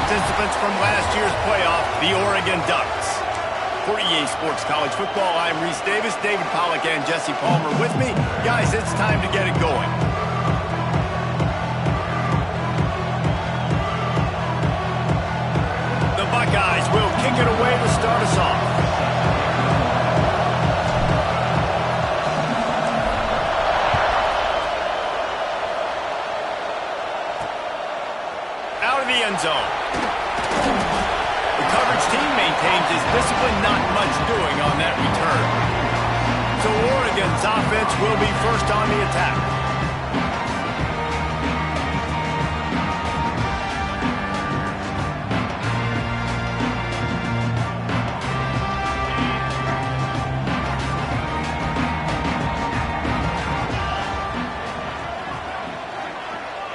participants from last year's playoff, the Oregon Ducks. For EA Sports College Football, I'm Reese Davis, David Pollack, and Jesse Palmer with me. Guys, it's time to get it going. The Buckeyes will kick it away to start us off. Out of the end zone. The coverage team maintains his discipline, not much doing on that return. So Oregon's offense will be first on the attack.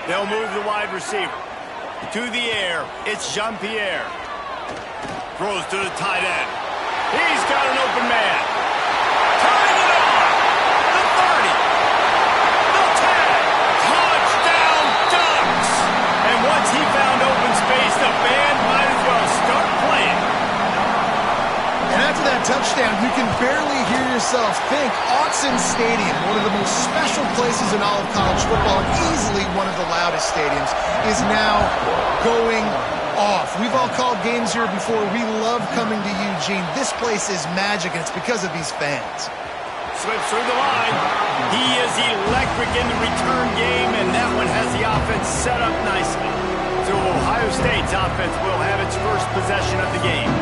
They'll move the wide receiver. To the air, it's Jean-Pierre. Throws to the tight end. He's got an open man. Turning it on. The 30. The 10. Touchdown Ducks. And once he found open space, the band might as well start playing. And after that touchdown, you can barely hear yourself think. Autzen Stadium, one of the most special places in all of college football, easily one of the loudest stadiums, is now going off. We've all called games here before. We love coming to Eugene. This place is magic, and it's because of these fans. Slips through the line. He is electric in the return game, and that one has the offense set up nicely. So Ohio State's offense will have its first possession of the game.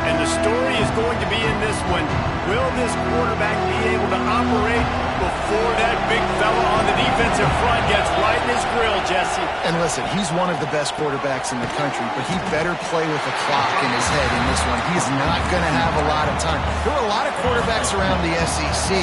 And the story is going to be in this one. Will this quarterback be able to operate before that big fella on the defensive front gets right in his grill, Jesse? And listen, he's one of the best quarterbacks in the country, but he better play with a clock in his head in this one. He's not going to have a lot of time. There were a lot of quarterbacks around the SEC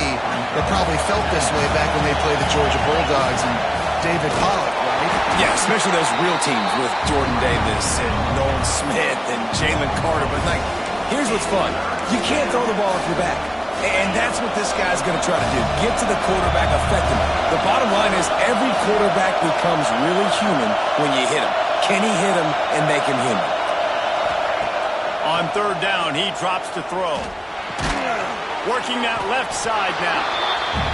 that probably felt this way back when they played the Georgia Bulldogs and David Pollack, right? Yeah, especially those real teams with Jordan Davis and Nolan Smith and Jalen Carter. But, like, here's what's fun. You can't throw the ball off your back. And that's what this guy's going to try to do. Get to the quarterback effectively. The bottom line is every quarterback becomes really human when you hit him. Can he hit him and make him human? On third down, he drops to throw. Working that left side now.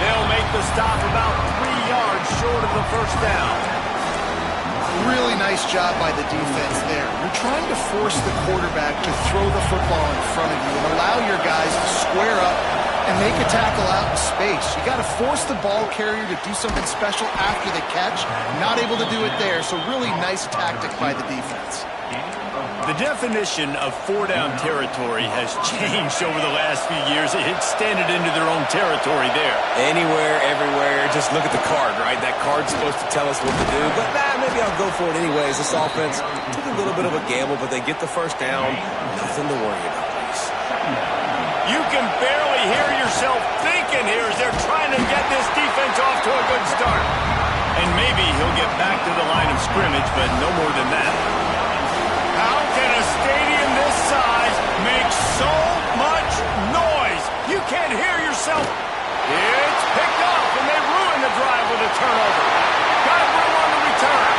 They'll make the stop about 3 yards short of the first down. Really nice job by the defense there. You're trying to force the quarterback to throw the football in front of you and allow your guys to square up and make a tackle out in space. You got to force the ball carrier to do something special after the catch. Not able to do it there, so really nice tactic by the defense. The definition of four-down territory has changed over the last few years. It extended into their own territory there. Anywhere, everywhere. Just look at the card, right? That card's supposed to tell us what to do. But, maybe I'll go for it anyways. This offense took a little bit of a gamble, but they get the first down. Nothing to worry about, please. You can barely hear yourself thinking here as they're trying to get this defense off to a good start. And maybe he'll get back to the line of scrimmage, but no more than that. How can a stadium this size make so much noise? You can't hear yourself. It's picked up, and they ruin the drive with a turnover. Got room on the return.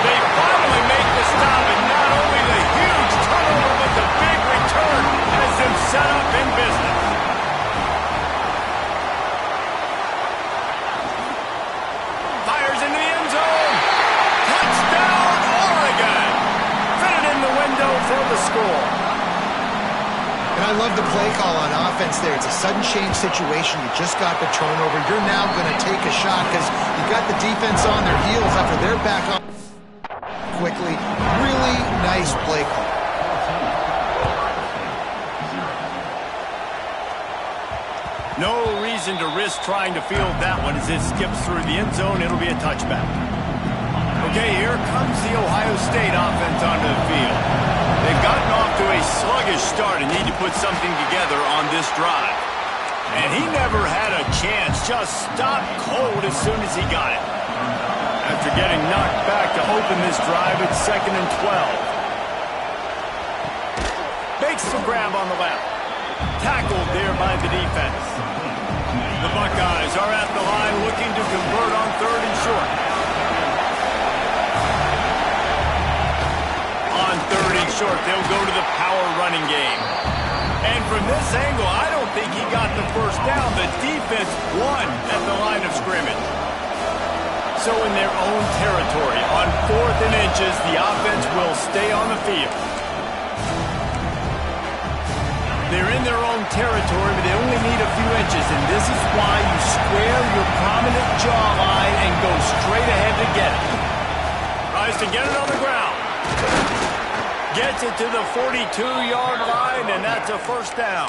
They finally make the stop, and not only the huge turnover, but the big return has them set up in business. Fires into the end zone. Touchdown, Oregon. Fitted in the window for the score. And I love the play call on offense there. It's a sudden change situation. You just got the turnover. You're now going to take a shot because you got the defense on their heels after they're back on quickly. Really nice play call. No reason to risk trying to field that one as it skips through the end zone. It'll be a touchback. Okay, here comes the Ohio State offense onto the field. They've gotten off to a sluggish start and need to put something together on this drive. And he never had a chance, just stopped cold as soon as he got it. After getting knocked back to open this drive, it's 2nd and 12. Makes the grab on the left. Tackled there by the defense. The Buckeyes are at the line looking to convert on 3rd and short. short. They'll go to the power running game. And from this angle, I don't think he got the first down. The defense won at the line of scrimmage. So in their own territory, on 4th and inches, the offense will stay on the field. They're in their own territory, but they only need a few inches, and this is why you square your prominent jawline and go straight ahead to get it. Tries to get it on the ground. Gets it to the 42-yard line, and that's a first down.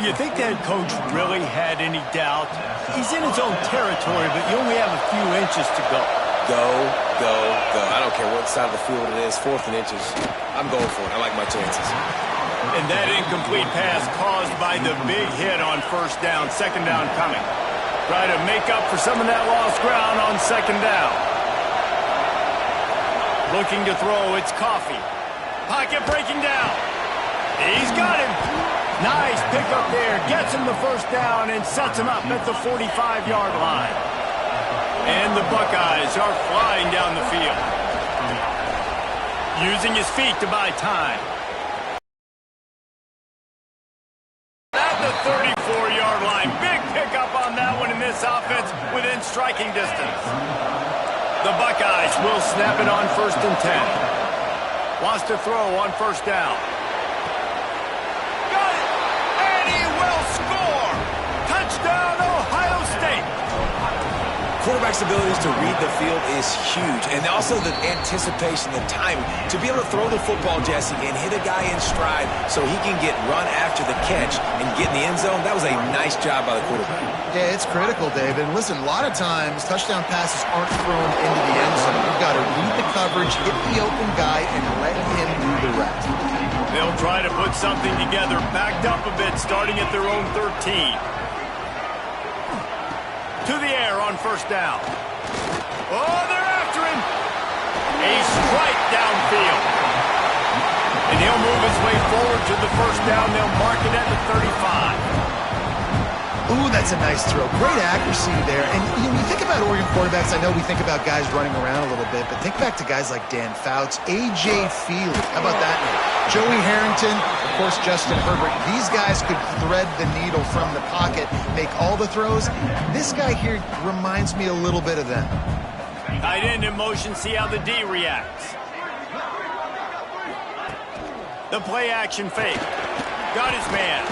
You think that coach really had any doubt? He's in his own territory, but you only have a few inches to go. Go, go, go. I don't care what side of the field it is, 4th and inches. I'm going for it. I like my chances. And that incomplete pass caused by the big hit on first down. Second down coming. Try to make up for some of that lost ground on second down. Looking to throw, it's Coffee. Pocket breaking down. He's got him. Nice pickup there. Gets him the first down and sets him up at the 45-yard line. And the Buckeyes are flying down the field. Using his feet to buy time. At the 34-yard line. Big pickup on that one in this offense within striking distance. The Buckeyes will snap it on 1st and 10. Wants to throw on first down. Got it! And he will score! Touchdown, Ohio State! Quarterback's abilities to read the field is huge, and also the anticipation, the timing. To be able to throw the football, Jesse, and hit a guy in stride so he can get run after the catch and get in the end zone, that was a nice job by the quarterback. Yeah, it's critical, David. And listen, a lot of times, touchdown passes aren't thrown into the end zone. You've got to read the coverage, hit the open guy, and let him do the rest. They'll try to put something together, backed up a bit, starting at their own 13. To the air on first down. Oh, they're after him. A strike downfield. And he'll move his way forward to the first down. They'll mark it at the 35. Ooh, that's a nice throw. Great accuracy there. And you think about Oregon quarterbacks, I know we think about guys running around a little bit, but think back to guys like Dan Fouts, A.J. Feely. How about that name? Joey Harrington, of course, Justin Herbert. These guys could thread the needle from the pocket, make all the throws. This guy here reminds me a little bit of them. Tight end in motion, see how the D reacts. The play action fake. Got his man.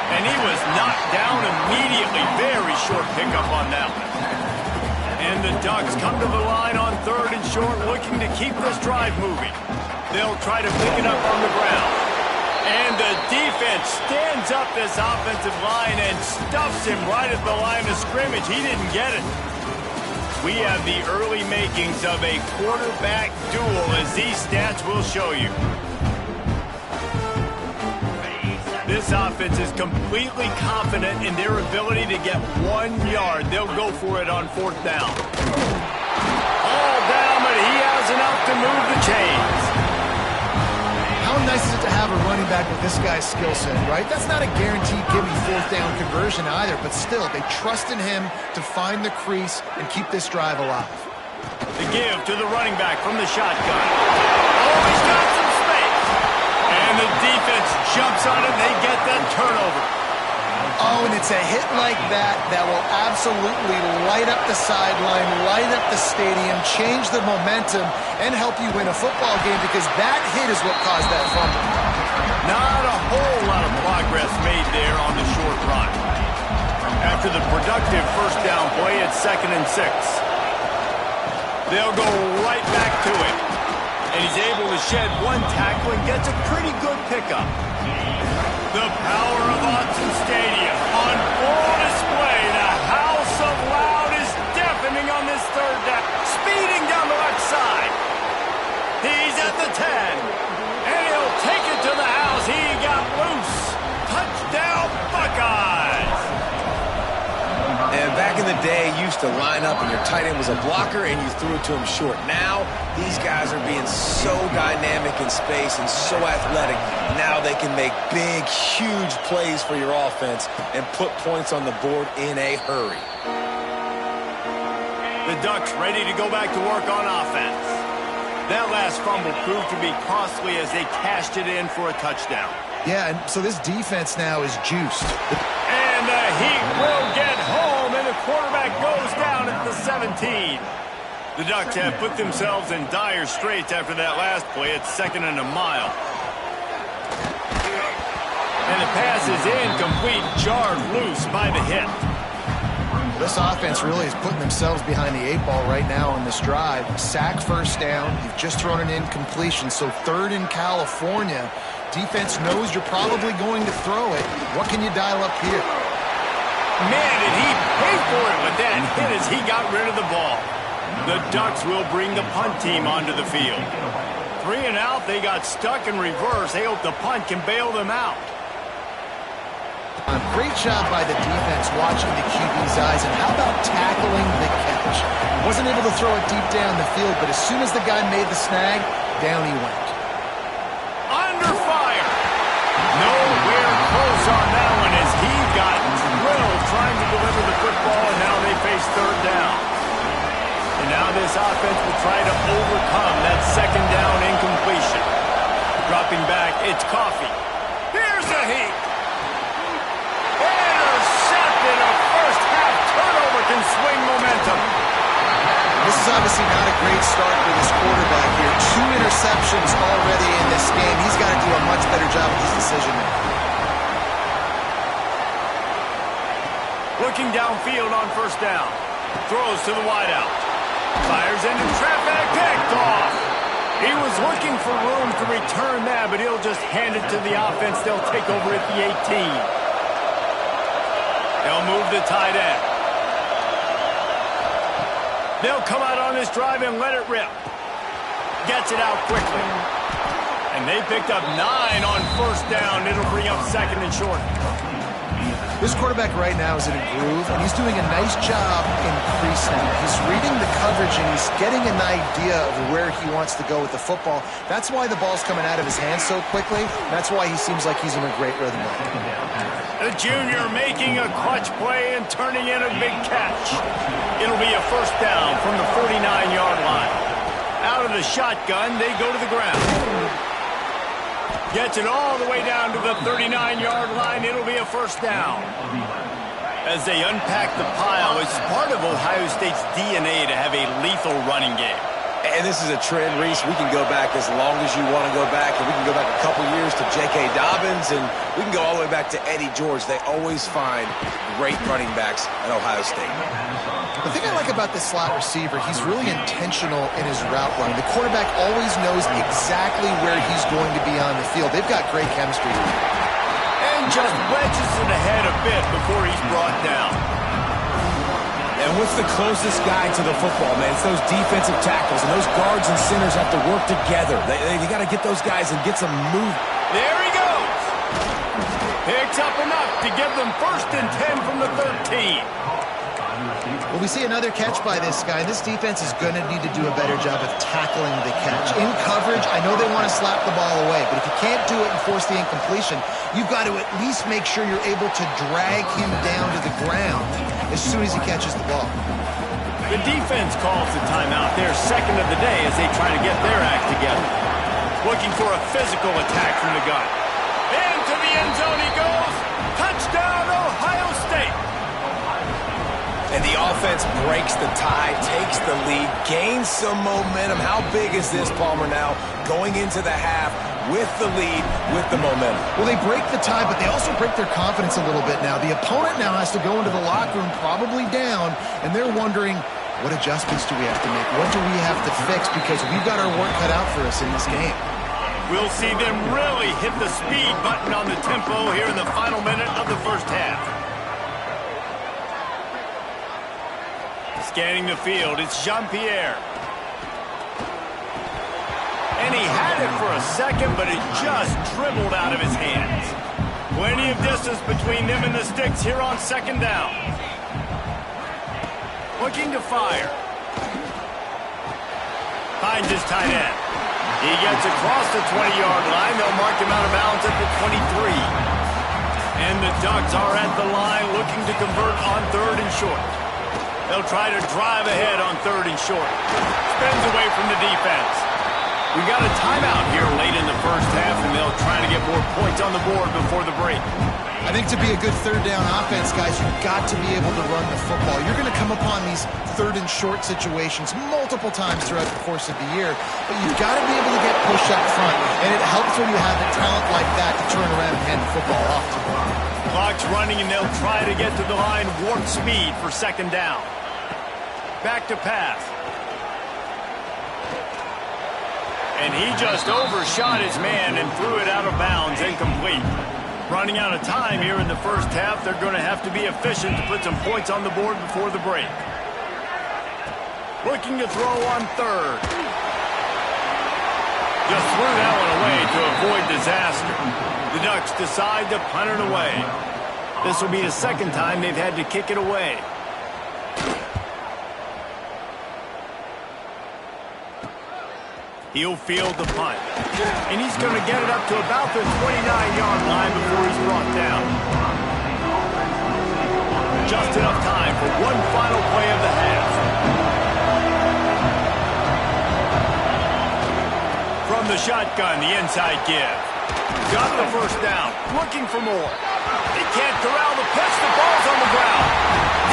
And he was knocked down immediately. Very short pickup on that one. And the Ducks come to the line on 3rd and short, looking to keep this drive moving. They'll try to pick it up on the ground. And the defense stands up this offensive line and stuffs him right at the line of scrimmage. He didn't get it. We have the early makings of a quarterback duel, as these stats will show you. This offense is completely confident in their ability to get 1 yard. They'll go for it on 4th down. All down, but he has enough to move the chains. How nice is it to have a running back with this guy's skill set, right? That's not a guaranteed give-me 4th down conversion either, but still, they trust in him to find the crease and keep this drive alive. The give to the running back from the shotgun. Oh, he's got some space. And the defense jumps on it. They get that turnover. Oh, and it's a hit like that that will absolutely light up the sideline, light up the stadium, change the momentum, and help you win a football game, because that hit is what caused that fumble. Not a whole lot of progress made there on the short run. After the productive first down play, it's 2nd and 6. They'll go right back to it. And he's able to shed one tackle and gets a pretty good pickup. The power of Autzen Stadium on full display. The house of loud is deafening on this 3rd down. Speeding down the left side. He's at the 10. And he'll take it to the house. He got loose. Touchdown, Buckeyes. And back in the day, you used to line up and your tight end was a blocker and you threw it to him short. Now, these guys are being so dynamic in space and so athletic. Now they can make big, huge plays for your offense and put points on the board in a hurry. The Ducks ready to go back to work on offense. That last fumble proved to be costly as they cashed it in for a touchdown. Yeah, and so this defense now is juiced. And the Heat will get home, and the quarterback goes down at the 17. The Ducks have put themselves in dire straits after that last play. It's 2nd and a mile. And the pass is incomplete, jarred loose by the hit. This offense really is putting themselves behind the 8 ball right now on this drive. Sack, first down. You've just thrown an incompletion, so 3rd in California. Defense knows you're probably going to throw it. What can you dial up here? Man, did he pay for it with that hit as he got rid of the ball. The Ducks will bring the punt team onto the field. 3 and out, they got stuck in reverse. They hope the punt can bail them out. Great job by the defense watching the QB's eyes, and how about tackling the catch? Wasn't able to throw it deep down the field, but as soon as the guy made the snag, down he went. Under fire. Nowhere close on that one as he got drilled trying to deliver the football, and now they face 3rd down. And now this offense will try to overcome that 2nd down incompletion. Dropping back, it's Coffee. Here's the Heat. Intercepted. A first-half turnover can swing momentum. This is obviously not a great start for this quarterback here. 2 interceptions already in this game. He's got to do a much better job with his decision-making. Looking downfield on 1st down. Throws to the wideout. Fires into traffic. Picked off. He was looking for room to return that, but he'll just hand it to the offense. They'll take over at the 18. They'll move the tight end. They'll come out on this drive and let it rip. Gets it out quickly. And they picked up 9 on 1st down. It'll bring up 2nd and short. This quarterback right now is in a groove, and he's doing a nice job increasing. He's reading the coverage, and he's getting an idea of where he wants to go with the football. That's why the ball's coming out of his hands so quickly. That's why he seems like he's in a great rhythm. The junior making a clutch play and turning in a big catch. It'll be a 1st down from the 49-yard line. Out of the shotgun, they go to the ground. Gets it all the way down to the 39-yard line. It'll be a 1st down. As they unpack the pile, it's part of Ohio State's DNA to have a lethal running game. And this is a trend, Reese. We can go back as long as you want to go back, and we can go back a couple years to J.K. Dobbins, and we can go all the way back to Eddie George. They always find great running backs at Ohio State. The thing I like about this slot receiver, he's really intentional in his route running. The quarterback always knows exactly where he's going to be on the field. They've got great chemistry. And just wedges it ahead a bit before he's brought down. And what's the closest guy to the football, man? It's those defensive tackles, and those guards and centers have to work together. They got to get those guys and get some move. There he goes. Picks up enough to give them 1st and 10 from the 13. Well, we see another catch by this guy. This defense is going to need to do a better job of tackling the catch. In coverage, I know they want to slap the ball away, but if you can't do it and force the incompletion, you've got to at least make sure you're able to drag him down to the ground as soon as he catches the ball. The defense calls the timeout. They're 2nd of the day as they try to get their act together. Looking for a physical attack from the gun. Into the end zone he goes. Touchdown, Ohio State. And the offense breaks the tie, takes the lead, gains some momentum. How big is this, Palmer, now going into the half with the lead, with the momentum? Well, they break the tie, but they also break their confidence a little bit now. The opponent now has to go into the locker room probably down, and they're wondering, what adjustments do we have to make? What do we have to fix? Because we've got our work cut out for us in this game. We'll see them really hit the speed button on the tempo here in the final minute of the 1st half. Scanning the field, it's Jean-Pierre. And he had it for a second, but it just dribbled out of his hands. Plenty of distance between them and the sticks here on 2nd down. Looking to fire. Finds his tight end. He gets across the 20-yard line. They'll mark him out of bounds at the 23. And the Ducks are at the line looking to convert on 3rd and short. They'll try to drive ahead on 3rd and short. Spins away from the defense. We got a timeout here late in the first half, and they'll try to get more points on the board before the break. I think to be a good third down offense, guys, you've got to be able to run the football. You're going to come upon these third and short situations multiple times throughout the course of the year, but you've got to be able to get push up front, and it helps when you have a talent like that to turn around and hand the football off to. Clock's running, and they'll try to get to the line warp speed for second down. Back to pass. And he just overshot his man and threw it out of bounds, incomplete. Running out of time here in the first half, they're going to have to be efficient to put some points on the board before the break. Looking to throw on third. Just threw that one away to avoid disaster. The Ducks decide to punt it away. This will be the second time they've had to kick it away. He'll field the punt. And he's going to get it up to about the 29-yard line before he's brought down. Just enough time for one final play of the half. From the shotgun, the inside give. Got the first down. Looking for more. They can't corral the pitch. The ball's on the ground.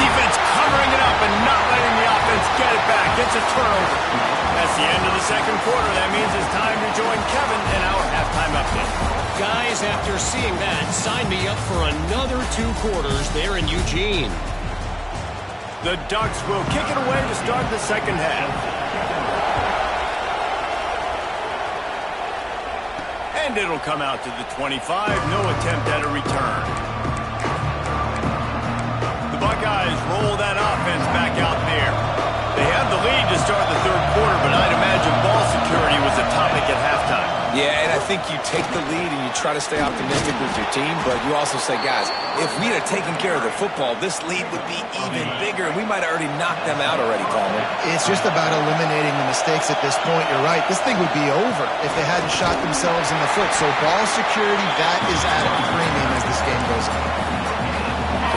Defense covering it up and not letting the offense get it back. It's a turnover. That's the end of the second quarter. That means it's time to join Kevin in our halftime update. Guys, after seeing that, sign me up for another 2 quarters there in Eugene. The Ducks will kick it away to start the second half. And it'll come out to the 25. No attempt at a return. The Buckeyes roll that offense back out there. They have the lead to start the third quarter, but I'd imagine ball security was a topic at halftime. Yeah, and I think you take the lead and you try to stay optimistic with your team, but you also say, guys, if we had taken care of the football, this lead would be even bigger, and we might have already knocked them out already, Palmer. It's just about eliminating the mistakes at this point. You're right. This thing would be over if they hadn't shot themselves in the foot. So ball security, that is at a premium as this game goes on.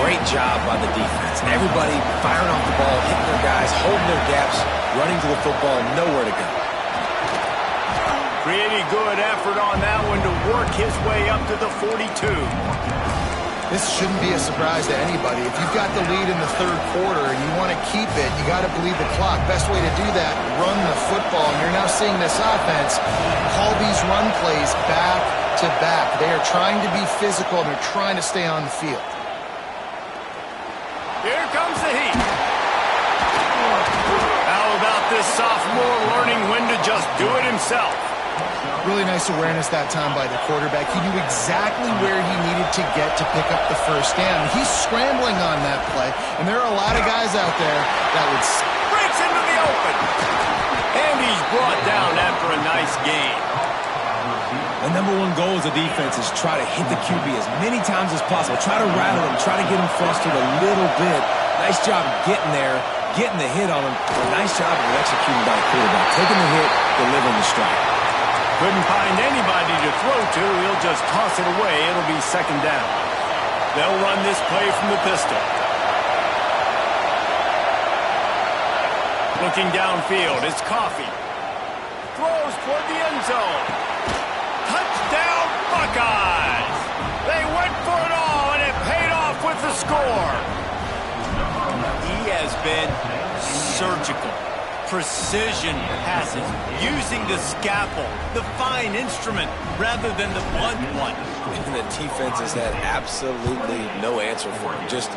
Great job by the defense. Everybody firing off the ball, hitting their guys, holding their gaps, running to the football, nowhere to go. Pretty good effort on that one to work his way up to the 42. This shouldn't be a surprise to anybody. If you've got the lead in the third quarter and you want to keep it, you got to bleed the clock. Best way to do that, run the football. And you're now seeing this offense call these run plays back to back. They are trying to be physical and they're trying to stay on the field. Here comes the heat. How about this sophomore learning when to just do it himself? Really nice awareness that time by the quarterback. He knew exactly where he needed to get to pick up the first down. He's scrambling on that play, and there are a lot of guys out there that would... Breaks into the open. And he's brought down after a nice gain. The number one goal as a defense is try to hit the QB as many times as possible. Try to rattle him, try to get him flustered a little bit. Nice job getting there, getting the hit on him. Nice job of executing by the quarterback. Taking the hit, delivering the strike. Couldn't find anybody to throw to. He'll just toss it away. It'll be second down. They'll run this play from the pistol. Looking downfield, it's Coffee. Throws toward the end zone. Touchdown, Buckeyes! They went for it all, and it paid off with the score. He has been surgical. Precision passes, using the scalpel, the fine instrument, rather than the blunt one. And the defense has had absolutely no answer for him. Just,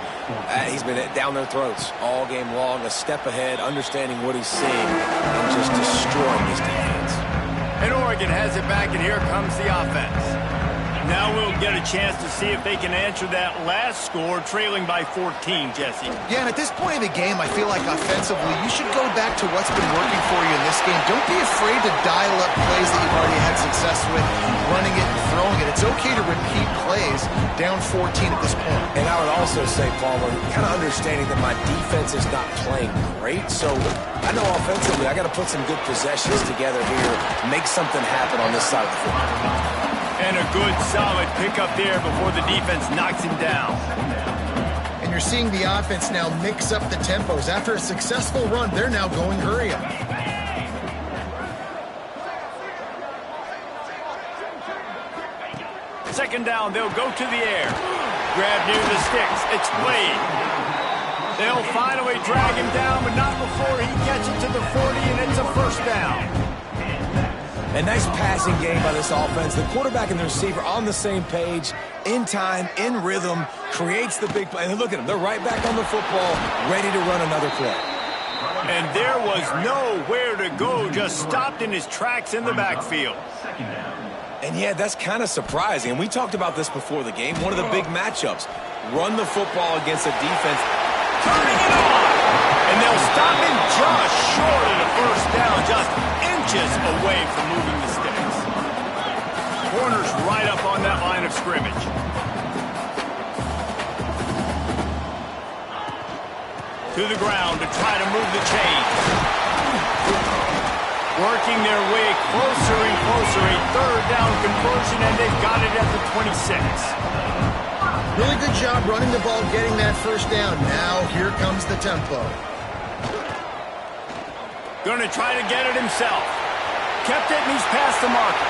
he's been down their throats all game long, a step ahead, understanding what he's seeing, and just destroying his defense. And Oregon has it back, and here comes the offense. Now we'll get a chance to see if they can answer that last score, trailing by 14, Jesse. Yeah, and at this point in the game, I feel like offensively, you should go back to what's been working for you in this game. Don't be afraid to dial up plays that you've already had success with, running it and throwing it. It's okay to repeat plays down 14 at this point. And I would also say, Palmer, kind of understanding that my defense is not playing great, so I know offensively I got to put some good possessions together here, make something happen on this side of the football. And a good, solid pickup there before the defense knocks him down. And you're seeing the offense now mix up the tempos. After a successful run, they're now going hurry up. second down, they'll go to the air. Grab near the sticks. It's Wade. They'll finally drag him down, but not before he gets it to the 40, and it's a first down. A nice passing game by this offense. The quarterback and the receiver on the same page, in time, in rhythm, creates the big play. And look at them. They're right back on the football, ready to run another play. And there was nowhere to go, just stopped in his tracks in the backfield. And yeah, that's kind of surprising. And we talked about this before the game. One of the big matchups. Run the football against a defense. Turning it on! And they'll stop him just short of the first down, just inches away from moving the sticks. Corner's right up on that line of scrimmage. To the ground to try to move the chains. Working their way closer and closer. A third down conversion, and they've got it at the 26. Really good job running the ball, getting that first down. Now, here comes the tempo. Going to try to get it himself. Kept it, and he's past the marker.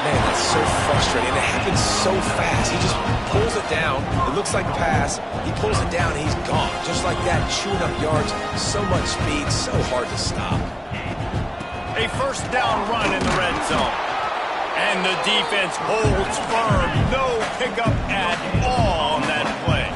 Man, that's so frustrating. It happens so fast. He just pulls it down. It looks like pass. He pulls it down, and he's gone. Just like that, chewing up yards. So much speed, so hard to stop. A first down run in the red zone. And the defense holds firm. No pickup at all on that play.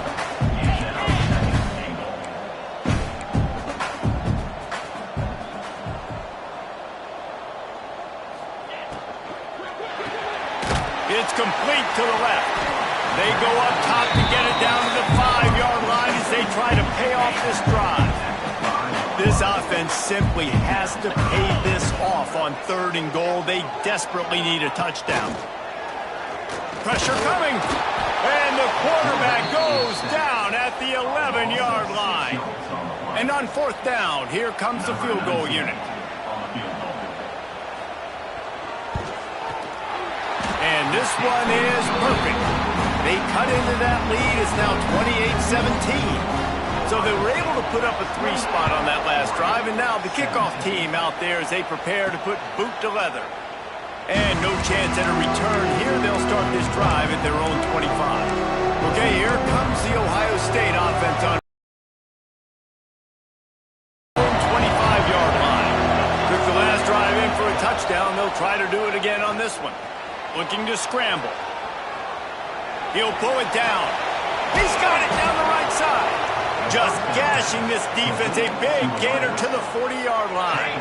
It's complete to the left. They go up top to get it down to the 5-yard line as they try to pay off this drive. This offense simply has to pay this off on 3rd and goal. They desperately need a touchdown. Pressure coming. And the quarterback goes down at the 11-yard line. And on 4th down, here comes the field goal unit. And this one is perfect. They cut into that lead. It's now 28-17. So they were able to put up a 3 spot on that last drive, and now the kickoff team out there as they prepare to put boot to leather. And no chance at a return here. They'll start this drive at their own 25. Okay, here comes the Ohio State offense on 25-yard line. Took the last drive in for a touchdown. They'll try to do it again on this one. Looking to scramble. He'll pull it down. He's got it down the right side. Just gashing this defense, a big gainer to the 40-yard line.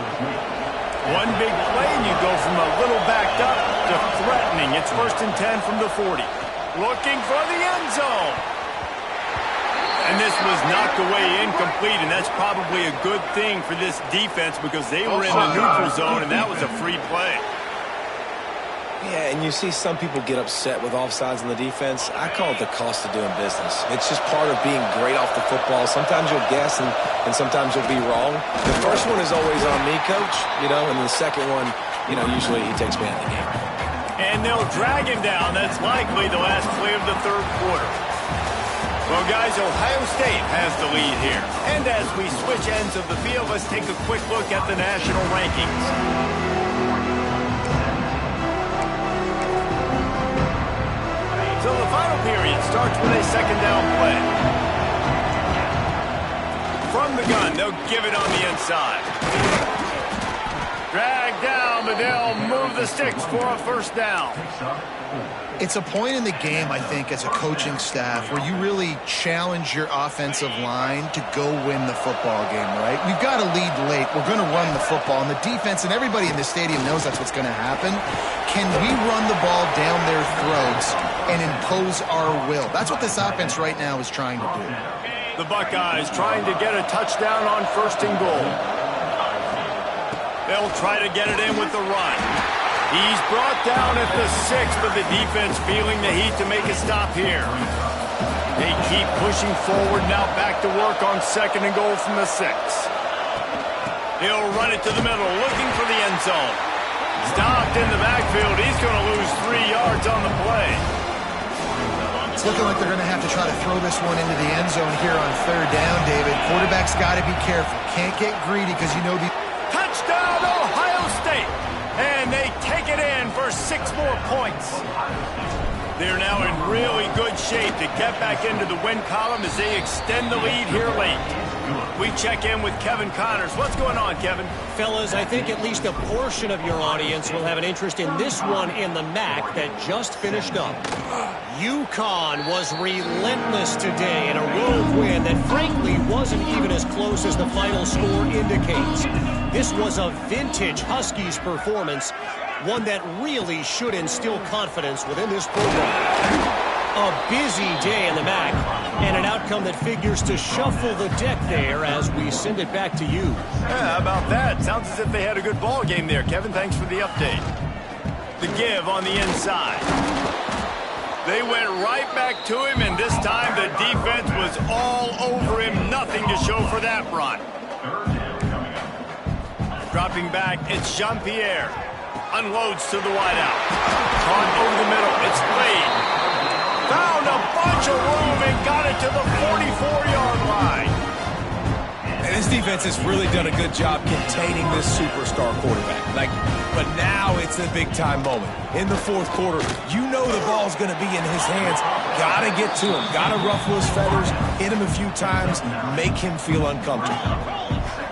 One big play, and you go from a little backed up to threatening. It's 1st and 10 from the 40. Looking for the end zone. And this was knocked away incomplete, and that's probably a good thing for this defense because they were in the neutral zone, and that was a free play. Yeah, and you see some people get upset with offsides in the defense. I call it the cost of doing business. It's just part of being great off the football. Sometimes you'll guess, and sometimes you'll be wrong. The first one is always on me, Coach, and the second one, usually he takes me out of the game. And they'll drag him down. That's likely the last play of the 3rd quarter. Well, guys, Ohio State has the lead here. And as we switch ends of the field, let's take a quick look at the national rankings. So the final period starts with a 2nd down play. From the gun, they'll give it on the inside. Drag down, but they'll move the sticks for a first down. It's a point in the game, I think, as a coaching staff where you really challenge your offensive line to go win the football game, right? We've got to lead late. We're going to run the football. And the defense and everybody in the stadium knows that's what's going to happen. Can we run the ball down their throats and impose our will? That's what this offense right now is trying to do. The Buckeyes trying to get a touchdown on 1st and goal. They'll try to get it in with the run. He's brought down at the 6, but the defense feeling the heat to make a stop here. They keep pushing forward, now back to work on 2nd and goal from the 6. He'll run it to the middle, looking for the end zone. Stopped in the backfield. He's going to lose 3 yards on the play. It's looking like they're going to have to try to throw this one into the end zone here on 3rd down, David. Quarterback's got to be careful. Can't get greedy because you know the... Touchdown, Ohio State! And they take it in for 6 more points. They're now in really good shape to get back into the win column as they extend the lead here late. We check in with Kevin Connors. What's going on, Kevin? Fellas, I think at least a portion of your audience will have an interest in this one in the MAC that just finished up. UConn was relentless today in a road win that frankly wasn't even as close as the final score indicates. This was a vintage Huskies performance, one that really should instill confidence within this program. A busy day in the MAC, and an outcome that figures to shuffle the deck there as we send it back to you. Yeah, how about that? Sounds as if they had a good ball game there, Kevin. Thanks for the update. The give on the inside. They went right back to him, and this time the defense was all over him. Nothing to show for that run. Dropping back, it's Jean-Pierre. Unloads to the wideout. Caught over the middle. It's Slade. Found a bunch of room and got it to the 44-yard line. And this defense has really done a good job containing this superstar quarterback. But now it's a big-time moment. In the fourth quarter, you know the ball's going to be in his hands. Got to get to him. Got to ruffle his feathers, hit him a few times, make him feel uncomfortable.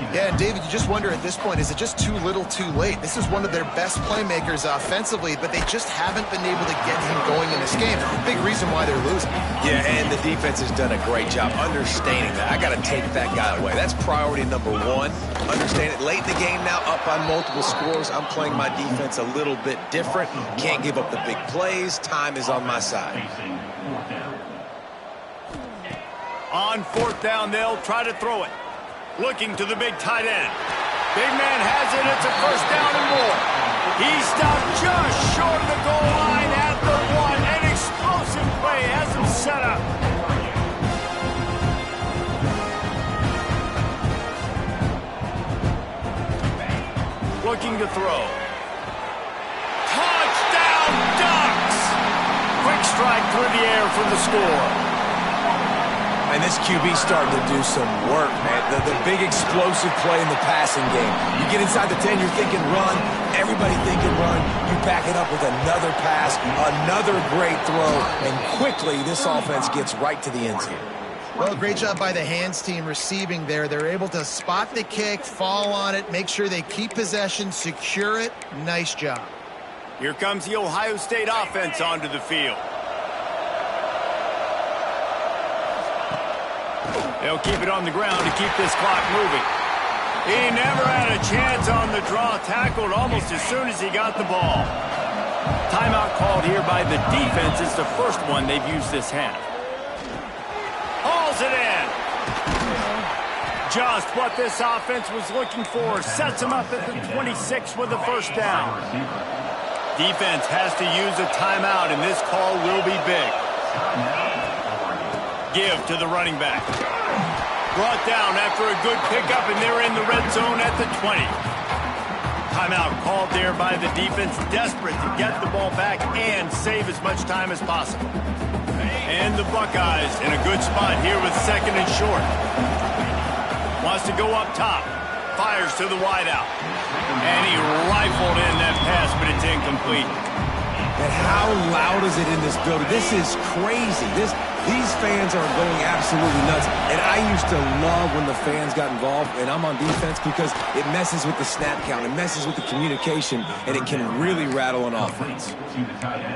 Yeah, and David, you just wonder at this point, is it just too little too late? This is one of their best playmakers offensively, but they just haven't been able to get him going in this game. Big reason why they're losing. Yeah, and the defense has done a great job understanding that. I got to take that guy away. That's priority number one. Understand it. Late in the game now, up on multiple scores. I'm playing my defense a little bit different. Can't give up the big plays. Time is on my side. On fourth down, they'll try to throw it. Looking to the big tight end. Big man has it. It's a first down and more. He stopped just short of the goal line at the one. An explosive play has him set up. Looking to throw. Touchdown, Ducks! Quick strike through the air for the score. And this QB's starting to do some work, man. The big explosive play in the passing game. You get inside the 10, you're thinking run. Everybody thinking run. You back it up with another pass, another great throw, and quickly this offense gets right to the end zone. Well, great job by the hands team receiving there. They're able to spot the kick, fall on it, make sure they keep possession, secure it. Nice job. Here comes the Ohio State offense onto the field. They'll keep it on the ground to keep this clock moving. He never had a chance on the draw. Tackled almost as soon as he got the ball. Timeout called here by the defense. It's the first one they've used this half. Hauls it in. Just what this offense was looking for. Sets him up at the 26 with the first down. Defense has to use a timeout, and this call will be big. Give to the running back. Brought down after a good pickup, and they're in the red zone at the 20. Timeout called there by the defense, desperate to get the ball back and save as much time as possible. And the Buckeyes in a good spot here with second and short. Wants to go up top. Fires to the wideout. And he rifled in that pass, but it's incomplete. And how loud is it in this building? This is crazy. These fans are going absolutely nuts. And I used to love when the fans got involved, and I'm on defense because it messes with the snap count. It messes with the communication, and it can really rattle an offense.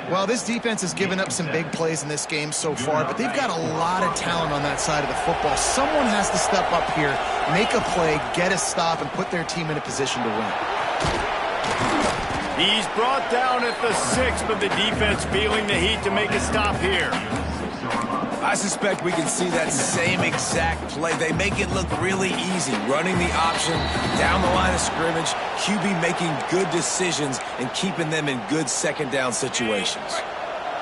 Well, this defense has given up some big plays in this game so far, but they've got a lot of talent on that side of the football. Someone has to step up here, make a play, get a stop, and put their team in a position to win. He's brought down at the 6, but the defense feeling the heat to make a stop here. I suspect we can see that same exact play. They make it look really easy, running the option down the line of scrimmage, QB making good decisions and keeping them in good second down situations.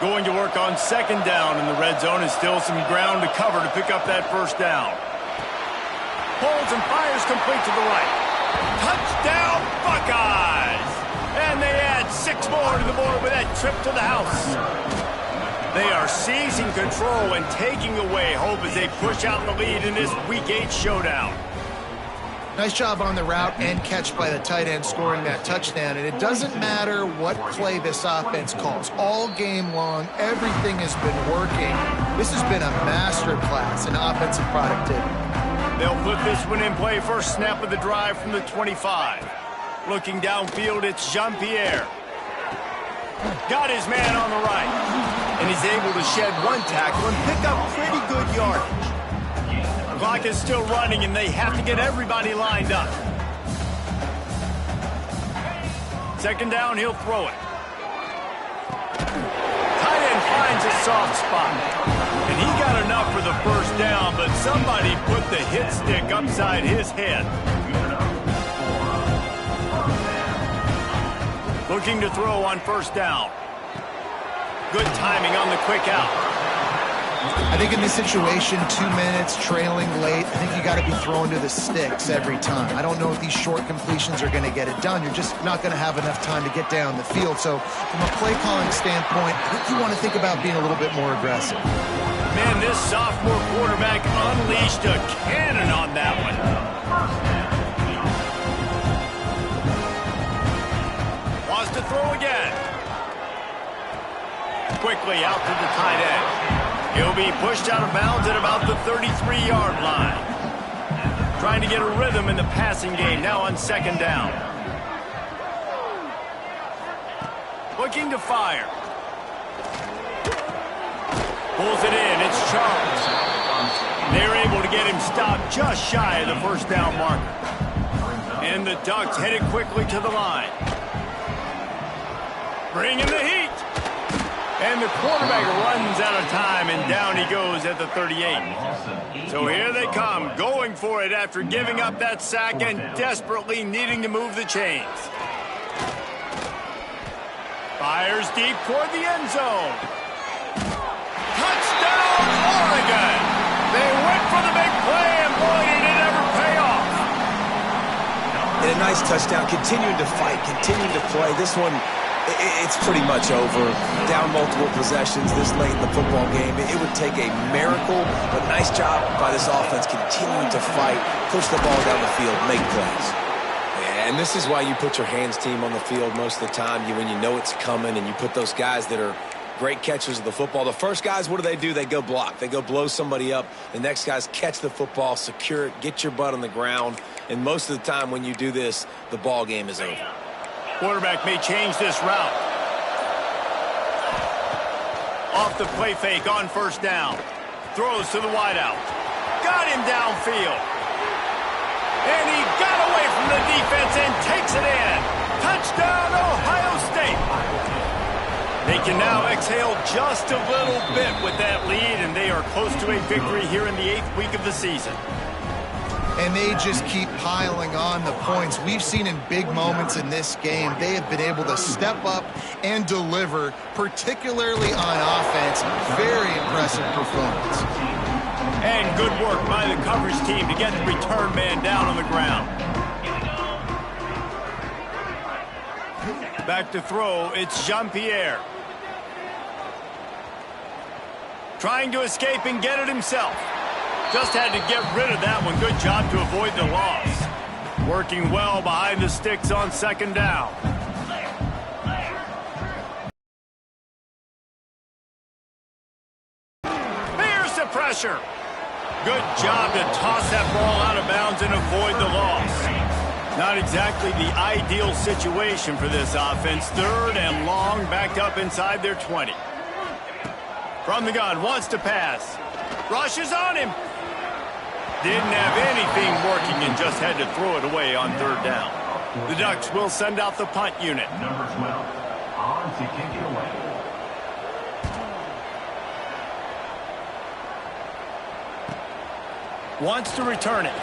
Going to work on second down in the red zone, and still some ground to cover to pick up that first down. Holds and fires complete to the right. Touchdown, Buckeyes! And they add 6 more to the board with that trip to the house. They are seizing control and taking away hope as they push out the lead in this Week 8 showdown. Nice job on the route and catch by the tight end scoring that touchdown. And it doesn't matter what play this offense calls. All game long, everything has been working. This has been a master class in offensive productivity. They'll put this one in play first snap of the drive from the 25. Looking downfield, it's Jean-Pierre. Got his man on the right. And he's able to shed one tackle and pick up pretty good yardage. Clock is still running, and they have to get everybody lined up. Second down, he'll throw it. Tight end finds a soft spot. And he got enough for the first down, but somebody put the hit stick upside his head. Looking to throw on first down. Good timing on the quick out. I think in this situation, 2 minutes, trailing late, I think you got to be throwing to the sticks every time. I don't know if these short completions are going to get it done. You're just not going to have enough time to get down the field. So from a play calling standpoint, I think you want to think about being a little bit more aggressive. Man, this sophomore quarterback unleashed a cannon on that one. Wants to throw again. Quickly out to the tight end. He'll be pushed out of bounds at about the 33-yard line. Trying to get a rhythm in the passing game now on second down. Looking to fire. Pulls it in. It's Charles. They're able to get him stopped just shy of the first down marker. And the Ducks headed quickly to the line. Bringing the heat. And the quarterback runs out of time, and down he goes at the 38. So here they come, going for it after giving up that sack and desperately needing to move the chains. Fires deep toward the end zone. Touchdown, Oregon! They went for the big play, and boy, did it ever pay off. And a nice touchdown, continuing to fight, continuing to play. This one, it's pretty much over. Down multiple possessions this late in the football game. It would take a miracle, but nice job by this offense continuing to fight, push the ball down the field, make plays. And this is why you put your hands team on the field most of the time, when you know it's coming, and you put those guys that are great catchers of the football. The first guys, what do? They go block. They go blow somebody up. The next guys catch the football, secure it, get your butt on the ground. And most of the time when you do this, the ball game is over. Quarterback may change this route. Off the play fake on first down. Throws to the wideout. Got him downfield. And he got away from the defense and takes it in. Touchdown, Ohio State. They can now exhale just a little bit with that lead, and they are close to a victory here in the 8th week of the season. And they just keep piling on the points. We've seen in big moments in this game, they have been able to step up and deliver, particularly on offense. Very impressive performance. And good work by the coverage team to get the return man down on the ground. Back to throw, it's Jean-Pierre. Trying to escape and get it himself. Just had to get rid of that one. Good job to avoid the loss. Working well behind the sticks on second down. Here's the pressure. Good job to toss that ball out of bounds and avoid the loss. Not exactly the ideal situation for this offense. Third and long, backed up inside their 20. From the gun, wants to pass. Rushes on him. Didn't have anything working and just had to throw it away on third down. The Ducks will send out the punt unit. Number 12 on to kick it away. Wants to return it.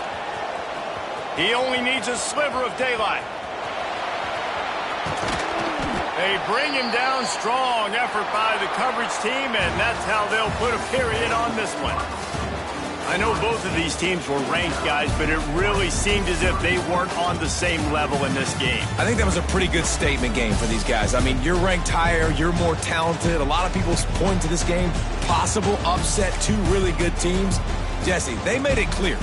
He only needs a sliver of daylight. They bring him down. Strong effort by the coverage team, and that's how they'll put a period on this one. I know both of these teams were ranked, guys, but it really seemed as if they weren't on the same level in this game. I think that was a pretty good statement game for these guys. I mean, you're ranked higher, you're more talented. A lot of people point to this game, possible upset, two really good teams. Jesse, they made it clear.